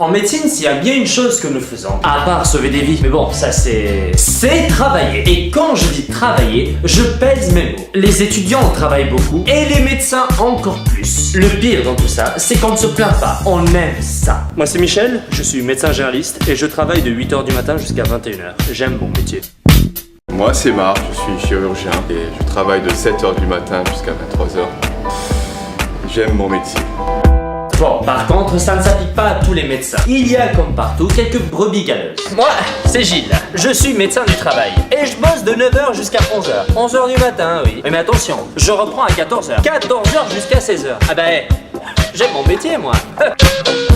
En médecine, s'il y a bien une chose que nous faisons, à part sauver des vies, mais bon, ça c'est travailler. Et quand je dis travailler, je pèse mes mots. Les étudiants travaillent beaucoup et les médecins encore plus. Le pire dans tout ça, c'est qu'on ne se plaint pas, on aime ça. Moi c'est Michel, je suis médecin généraliste et je travaille de 8h du matin jusqu'à 21h. J'aime mon métier. Moi c'est Marc, je suis chirurgien et je travaille de 7h du matin jusqu'à 23h. J'aime mon métier. Bon, par contre, ça ne s'applique pas à tous les médecins. Il y a, comme partout, quelques brebis galeuses. Moi, c'est Gilles. Je suis médecin du travail. Et je bosse de 9h jusqu'à 11h. 11h du matin, oui. Mais attention, je reprends à 14h. 14h jusqu'à 16h. Ah bah, j'aime mon métier, moi.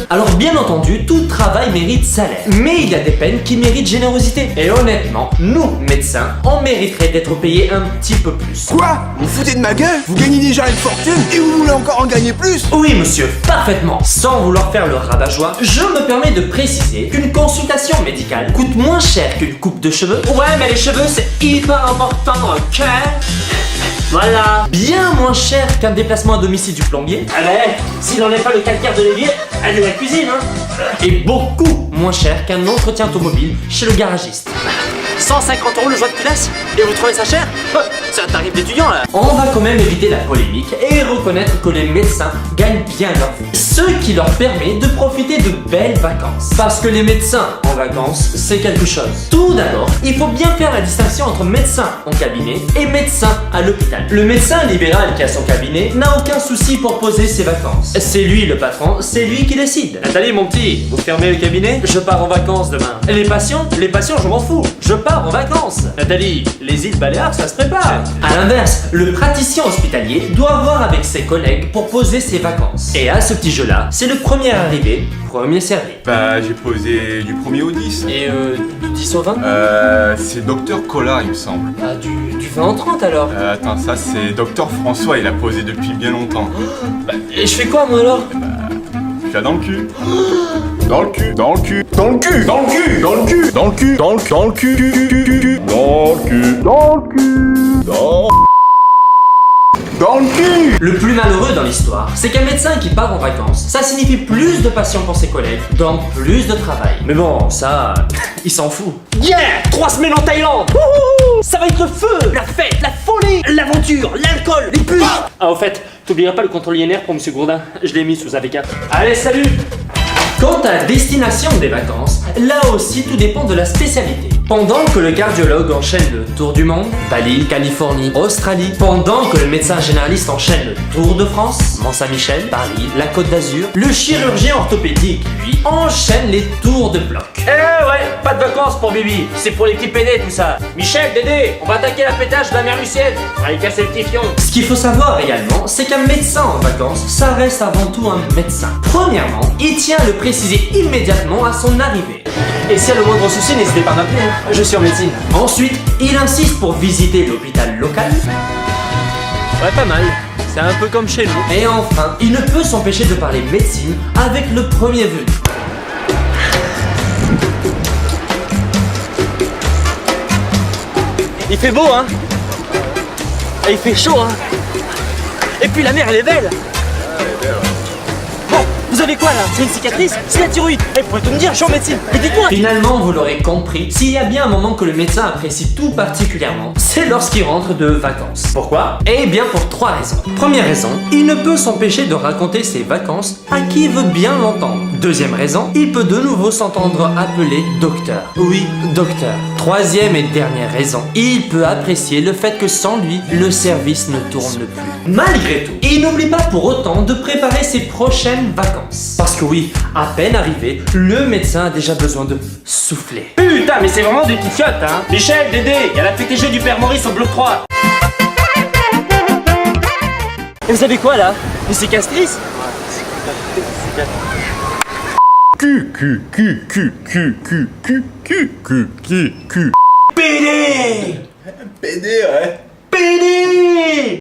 Alors, bien entendu, tout travail mérite salaire. Mais il y a des peines qui méritent générosité. Et honnêtement, nous, médecins, on mériterait d'être payés un petit peu plus. Quoi? Vous foutez de ma gueule? Vous gagnez déjà une fortune et vous voulez encore en gagner plus? Oui, monsieur, parfaitement. Sans vouloir faire le rabat-joie, je me permets de préciser qu'une consultation médicale coûte moins cher qu'une coupe de cheveux. Ouais, mais les cheveux, c'est hyper important, ok? Voilà. Bien moins cher qu'un déplacement à domicile du plombier. Ah ouais, s'il n'en est pas le calcaire de l'évier, allez à la cuisine, hein. Et beaucoup moins cher qu'un entretien automobile chez le garagiste. 150 € le joint de culasse? Et vous trouvez ça cher? C'est un tarif d'étudiant là. On va quand même éviter la polémique et reconnaître que les médecins gagnent bien leur vie. Ce qui leur permet de profiter de belles vacances. Parce que les médecins en vacances, c'est quelque chose. Tout d'abord, il faut bien faire la distinction entre médecin en cabinet et médecin à l'hôpital. Le médecin libéral qui a son cabinet n'a aucun souci pour poser ses vacances. C'est lui le patron, c'est lui qui décide. Nathalie mon petit, vous fermez le cabinet? Je pars en vacances demain. Les patients, je m'en fous. Je pars en vacances. Nathalie, les îles Baléares, ça se prépare. À l'inverse, le praticien hospitalier doit voir avec ses collègues pour poser ses vacances. Et à ce petit jeu-là, c'est le premier arrivé, premier servi. Bah j'ai posé du 1er au 10. Et du 10 au 20? C'est Docteur Collard il me semble. Ah, du 20 au 30 alors. Attends, ça c'est Docteur François, il a posé depuis bien longtemps. Et je fais quoi moi alors? Tu l'as dans le cul. Dans le cul, dans le cul, dans le cul, dans le cul, dans le cul, dans le cul, dans le cul, dans le cul, dans le cul, dans le cul, dans le cul. Le plus malheureux dans l'histoire, c'est qu'un médecin qui part en vacances, ça signifie plus de patients pour ses collègues, donc plus de travail. Mais bon, ça, il s'en fout. Yeah! 3 semaines en Thaïlande! Wouhou! Ça va être le feu, la fête, la folie, l'aventure, l'alcool, les putes! Ah, au fait, t'oublieras pas le contrôle INR pour Monsieur Gourdin, je l'ai mis sous AVK. Allez, salut! Quant à la destination des vacances, là aussi tout dépend de la spécialité. Pendant que le cardiologue enchaîne le tour du monde, Bali, Californie, Australie, pendant que le médecin généraliste enchaîne le Tour de France, Mont-Saint-Michel, Paris, la Côte d'Azur, le chirurgien orthopédique, lui, enchaîne les tours de bloc. Eh ouais, pas de vacances pour Bibi, c'est pour les petits pédés tout ça. Michel, Dédé, on va attaquer la pétage de la mer Lucienne, on va aller casser le petit fion. Ce qu'il faut savoir également, c'est qu'un médecin en vacances, ça reste avant tout un médecin. Premièrement, il tient à le préciser immédiatement à son arrivée. Et s'il y a le moindre souci, n'hésitez pas à m'appeler, hein. Je suis en médecine. Ensuite, il insiste pour visiter l'hôpital local. Ouais, pas mal. C'est un peu comme chez nous. Et enfin, il ne peut s'empêcher de parler médecine avec le premier venu. Il fait beau, hein. Et il fait chaud, hein. Et puis la mer, elle est belle. Bon, vous avez quoi là? C'est une cicatrice? C'est la thyroïde. Vous pouvez tout me dire, je suis en médecine. Mais dites-moi. Finalement, vous l'aurez compris, s'il y a bien un moment que le médecin apprécie tout particulièrement, c'est lorsqu'il rentre de vacances. Pourquoi? Eh bien pour 3 raisons. Première raison, il ne peut s'empêcher de raconter ses vacances à qui veut bien l'entendre. Deuxième raison, il peut de nouveau s'entendre appeler docteur. Oui, docteur. Troisième et dernière raison, il peut apprécier le fait que sans lui, le service ne tourne plus. Malgré tout, il n'oublie pas pour autant de préparer ses prochaines vacances. Parce que oui, à peine arrivé, le médecin a déjà besoin de souffler. Putain, mais c'est vraiment des petites fiottes, hein. Michel, Dédé, il y a la PTG du Père Maurice au bloc 3. Et vous avez quoi là? Une cicatrice? PD! PD, ouais.